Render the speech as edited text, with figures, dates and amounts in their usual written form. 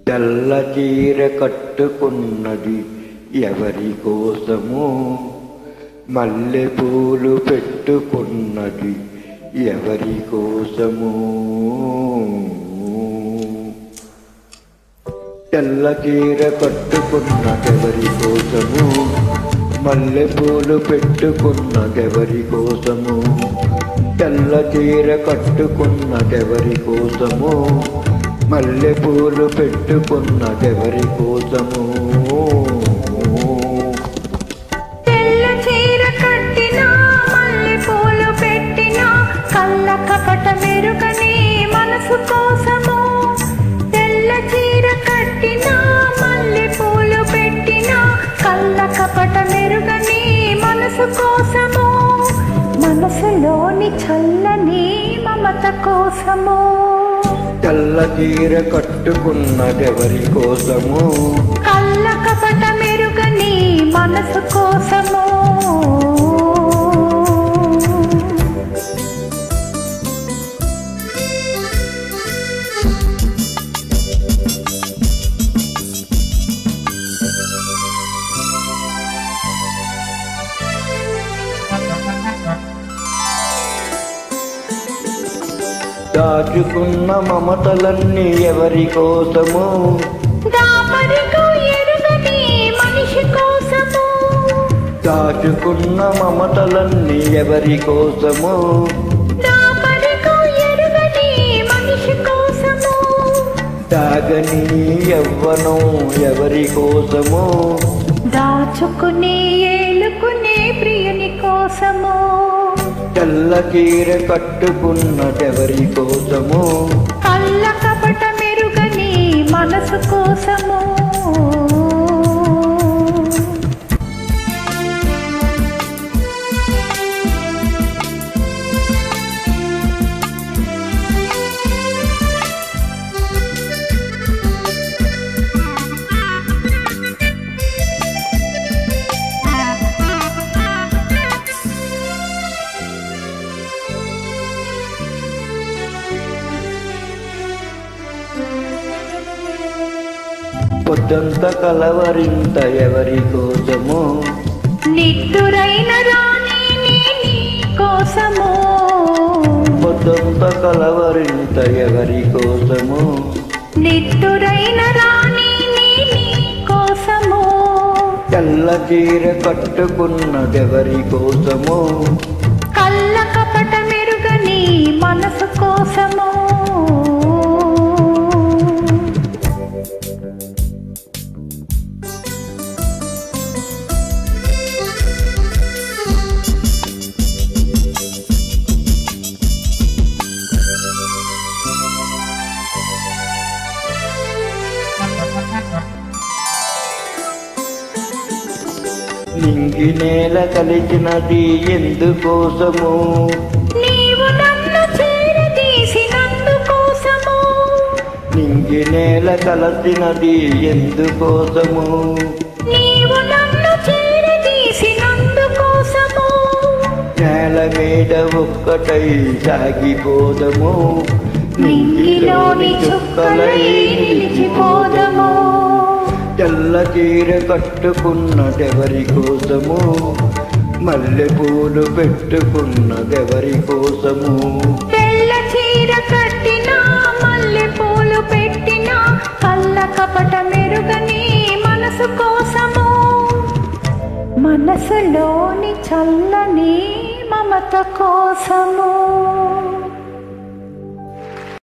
తెల్ల చీర కట్టుకున్నది ఎవరి కోసమో, మల్లె పూలు పెట్టుకున్నది ఎవరి కోసమో. తెల్ల చీర కట్టుకున్నదెవరి కోసమో, మల్లె పూలు పెట్టుకున్నదెవరి కోసమో. తెల్ల చీర కట్టుకున్నదెవరి కోసమో, మల్లె పూలు పెట్టుకున్నదెవరి కోసమో. తెల్ల చీర కట్టినా మల్లె పూలు పెట్టినా కళ్ళ కపట మెరుగని మనసు కోసమో. తెల్ల చీర కట్టినా మల్లె పూలు పెట్టినా కళ్ళ కపట మెరుగని మనసు కోసమో. మనసులోని చల్లని మమత కోసమో. తెల్ల చీర కట్టుకున్నదెవరి కోసమో, కళ్ళ కపట మెరుగని మనసు కోసమో. దాచుకున్న మమతలన్నీ ఎవరి కోసమో, దాపరికు ఎరుగని మనిషి కోసమో. దాచుకున్న మమతలన్నీ ఎవరి కోసమో, దాపరికు ఎరుగని మనిషి కోసమో. తాగని యవ్వనం ఎవరి కోసమో, దాచుకుని ఏలుకునే ప్రియుని కోసమో. తెల్ల చీర కట్టుకున్నదెవరి కోసమో, కళ్ళ కపట మెరుగని మనసు కోసమో. పొద్దంత కలవరింత ఎవరి కోసమో, నిద్దురైన రాణి నీ కోసమో. పొద్దంత కలవరింత ఎవరి కోసమో, నిద్దురైన రాణి నీ కోసమో. తెల్ల చీర కట్టుకున్నదెవరి కోసమో, కళ్ళ కపట మెరుగని మనసు కోసమో. నింగి నేల కలిసినది ఎందుకోసమో, నీవు నన్ను చేరదీసినందుకోసమో. నింగి నేల కలిసినది ఎందుకోసమో. నీవు నన్ను చేరదీసినందుకోసమో. నేల మీద ఒక్కటై సాగిపోదము, నింగిలోని చుక్కలై నిలిచిపోదము. తెల్ల చీర కట్టుకున్నదెవరి కోసమో, మల్లె పూలు పెట్టుకున్నదెవరి కోసమో. తెల్ల చీర కట్టినా మల్లె పూలు పెట్టినా కళ్ళ కపట మెరుగని మనసు కోసమో. మనసులోని చల్లని మమత కోసమో.